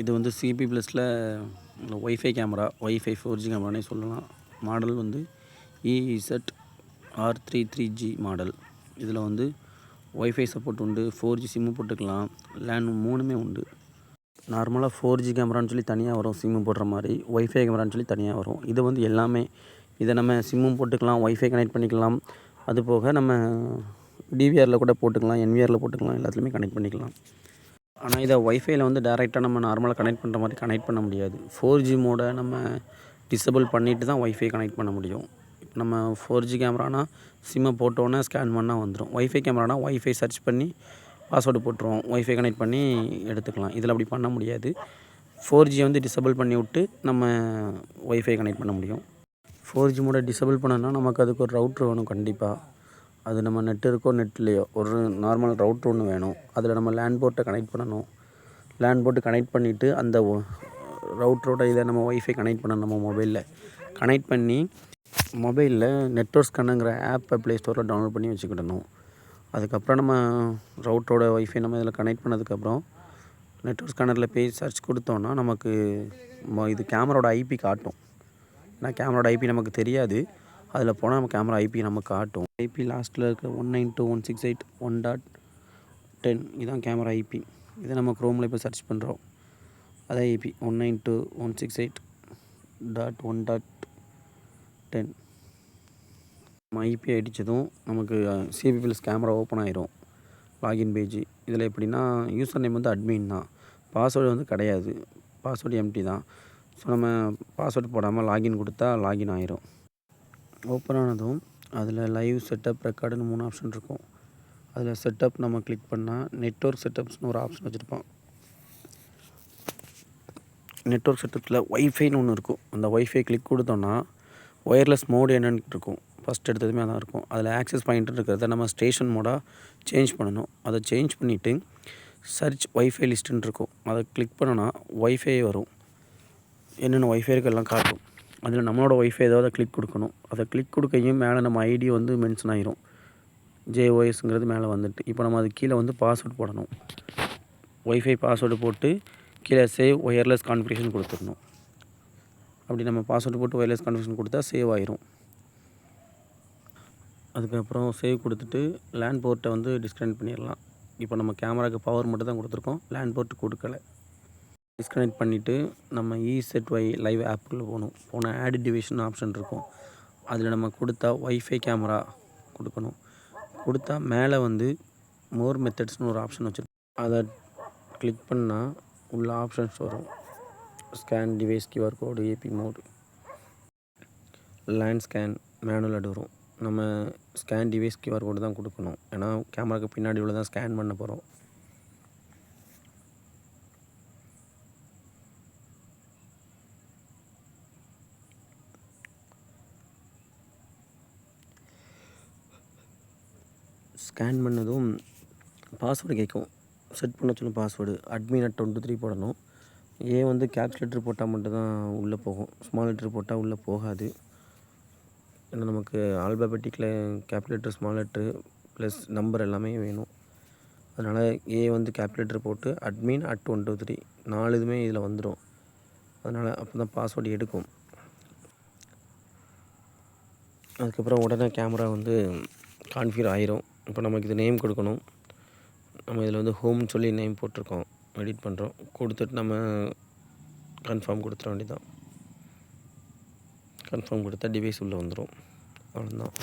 இது வந்து சிபி ப்ளஸில் ஒய்ஃபை கேமரா, ஒய்ஃபை 4G கேமரானே சொல்லலாம். மாடல் வந்து EZR33G மாடல். இதில் வந்து ஒய்ஃபை சப்போர்ட் உண்டு, 4G சிம்மு போட்டுக்கலாம், லேன் 3மே உண்டு. நார்மலாக 4G கேமரான்னு சொல்லி தனியாக வரும், சிம்மு போடுற மாதிரி. ஒய்ஃபை கேமரான்னு சொல்லி தனியாக வரும். இது வந்து எல்லாமே, இதை நம்ம சிம்மும் போட்டுக்கலாம், ஒய்ஃபை கனெக்ட் பண்ணிக்கலாம். அது போக நம்ம டிவிஆரில் கூட போட்டுக்கலாம், என்விஆரில் போட்டுக்கலாம், எல்லாத்துலேயுமே கனெக்ட் பண்ணிக்கலாம். ஆனால் இதை ஒய்ஃபைல வந்து டேரெக்டாக நம்ம நார்மலாக கனெக்ட் பண்ணுற மாதிரி கனெக்ட் பண்ண முடியாது. 4G மோடை நம்ம டிசேபிள் பண்ணிவிட்டு தான் ஒய்ஃபை கனெக்ட் பண்ண முடியும். இப்போ நம்ம 4G கேமரானா சிம்மை போட்டோன்னே ஸ்கேன் பண்ணால் வந்துடும். ஒய்ஃபை கேமரானா ஒய்ஃபை சர்ச் பண்ணி பாஸ்வேர்டு போட்டுருவோம், ஒய்ஃபை கனெக்ட் பண்ணி எடுத்துக்கலாம். இதில் அப்படி பண்ண முடியாது. 4G வந்து டிசேபிள் பண்ணி விட்டு நம்ம ஒய்ஃபை கனெக்ட் பண்ண முடியும். 4G மோடை டிசேபிள் பண்ணணும்னா நமக்கு அதுக்கு ஒரு ரவுட்ரு வேணும் கண்டிப்பாக. அது நம்ம நெட் இருக்கோ நெட் இல்லையோ ஒரு நார்மல் ரவுட்ரு ஒன்று வேணும். அதில் நம்ம லேன் போர்ட்டை கனெக்ட் பண்ணணும். லேன் போர்ட்டு கனெக்ட் பண்ணிவிட்டு அந்த ரவுட்ரோட இதை நம்ம ஒய்ஃபை கனெக்ட் பண்ணணும். நம்ம மொபைலில் கனெக்ட் பண்ணி மொபைலில் நெட்வொர்க் ஸ்கேனுங்கிற ஆப்பை ப்ளே ஸ்டோரில் டவுன்லோட் பண்ணி வச்சுக்கிடணும். அதுக்கப்புறம் நம்ம ரவுட்டரோட ஒய்ஃபை நம்ம இதில் கனெக்ட் பண்ணதுக்கப்புறம் நெட்வொர்க் ஸ்கேனரில் போய் சர்ச் கொடுத்தோன்னா நமக்கு இது கேமராவோட ஐபி காட்டும். ஏன்னா கேமராவோட ஐபி நமக்கு தெரியாது. அதில் போனால் நம்ம கேமரா ஐபி நமக்கு காட்டும். ஐபி லாஸ்ட்டில் இருக்க 192.168.1.10 இதுதான் கேமரா ஐபி. இதை நம்ம க்ரோமில் இப்போ சர்ச் பண்ணுறோம். அதே ஐபி 192.168.1.10. நம்ம ஐபி அடித்ததும் நமக்கு சிபி ப்ளஸ் கேமரா ஓப்பன் ஆயிரும். Login page. இதில் எப்படின்னா யூசர் நேம் வந்து அட்மின் தான், பாஸ்வேர்டு வந்து கிடையாது, பாஸ்வேர்டு எம்டி தான். ஸோ நம்ம பாஸ்வேர்டு போடாமல் லாகின் கொடுத்தா லாகின் ஆயிரும். ஓப்பன் ஆனதும் அதில் லைவ் செட்டப் ரெக்கார்டுன்னு 3 ஆப்ஷன் இருக்கும். அதில் செட்டப் நம்ம கிளிக் பண்ணால் நெட்வொர்க் செட்டப்ஸ்னு ஒரு ஆப்ஷன் வச்சுருப்போம். நெட்வொர்க் செட்டப்ஸில் ஒய்ஃபைன்னு ஒன்று இருக்கும். அந்த ஒய்ஃபை கிளிக் கொடுத்தோன்னா ஒயர்லெஸ் மோடு என்னென்னு இருக்கும். ஃபஸ்ட் எடுத்ததுமே அதான் இருக்கும். அதில் ஆக்சஸ் பாயிண்ட் இருக்கிறத நம்ம ஸ்டேஷன் மோடாக சேஞ்ச் பண்ணணும். அதை சேஞ்ச் பண்ணிவிட்டு சர்ச் ஒய்ஃபை லிஸ்ட்டுன்னு இருக்கும். அதை கிளிக் பண்ணோன்னா ஒய்ஃபை வரும். என்னென்ன ஒய்ஃபை இருக்குது எல்லாம் காட்டும். அதில் நம்மளோட ஒய்ஃபை ஏதாவது கிளிக் கொடுக்கணும். அதை கிளிக் கொடுக்கையும் மேலே நம்ம ஐடி வந்து மென்ஷன் ஆகிரும். JOSங்கிறது மேலே வந்துட்டு இப்போ நம்ம அது கீழே வந்து பாஸ்வேர்டு போடணும். ஒய்ஃபை பாஸ்வேர்டு போட்டு கீழே சேவ் ஒயர்லெஸ் கான்ஃபிகரேஷன் கொடுத்துடணும். அப்படி நம்ம பாஸ்வேர்டு போட்டு ஒயர்லெஸ் கான்ஃபிகரேஷன் கொடுத்தா சேவ் ஆயிரும். அதுக்கப்புறம் சேவ் கொடுத்துட்டு லேன் போர்ட்டை வந்து டிஸ்கனெக்ட் பண்ணிடலாம். இப்போ நம்ம கேமராவுக்கு பவர் மட்டும் தான் கொடுத்துருக்கோம், லேன் போர்ட்டு கொடுக்கல. டிஸ்கனெக்ட் பண்ணிவிட்டு நம்ம EZY லைவ் ஆப்புக்குள்ளே போனால் ஆட் டிவைஸ்னு ஆப்ஷன் இருக்கும். அதில் நம்ம கொடுத்தா ஒய்ஃபை கேமரா கொடுக்கணும். கொடுத்தா மேலே வந்து மோர் மெத்தட்ஸ்னு ஒரு ஆப்ஷன் வச்சுருக்கோம். அதை கிளிக் பண்ணால் உள்ள ஆப்ஷன்ஸ் வரும். Scan device QR code, AP mode, land scan, manual add வரும். நம்ம ஸ்கேன் டிவைஸ் QR கோடு தான் கொடுக்கணும். ஏன்னா கேமராவுக்கு பின்னாடி உள்ள தான் ஸ்கேன் பண்ண போகிறோம். ஸ்கேன் பண்ணதும் பாஸ்வேர்டு கேட்கும். செட் பண்ண சொல்லும் பாஸ்வேர்டு admin@123 போடணும். வந்து கேப்ஸ் லெட்ரு போட்டால் மட்டும்தான் உள்ளே போகும், ஸ்மால் லெட்ரு போட்டால் உள்ளே போகாது. ஏன்னா நமக்கு ஆல்பாபெட்டிக்கில் cap letter, small letter plus number எல்லாமே வேணும். அதனால் வந்து கேப் லெட்ரு போட்டு admin@123 4 இதுவுமே இதில் வந்துடும். அதனால் அப்போ தான் பாஸ்வேர்டு எடுக்கும். அதுக்கப்புறம் உடனே கேமரா வந்து கான்ஃபிகர் ஆயிரும். இப்போ நமக்கு இது நேம் கொடுக்கணும். நம்ம இதில் வந்து ஹோம்னு சொல்லி நேம் போட்டிருக்கோம், எடிட் பண்ணுறோம். கொடுத்துட்டு நம்ம கன்ஃபார்ம் கொடுத்துட வேண்டியதான். கன்ஃபார்ம் கொடுத்தா டிவைஸ் உள்ளே வந்துடும். அவ்வளோதான்.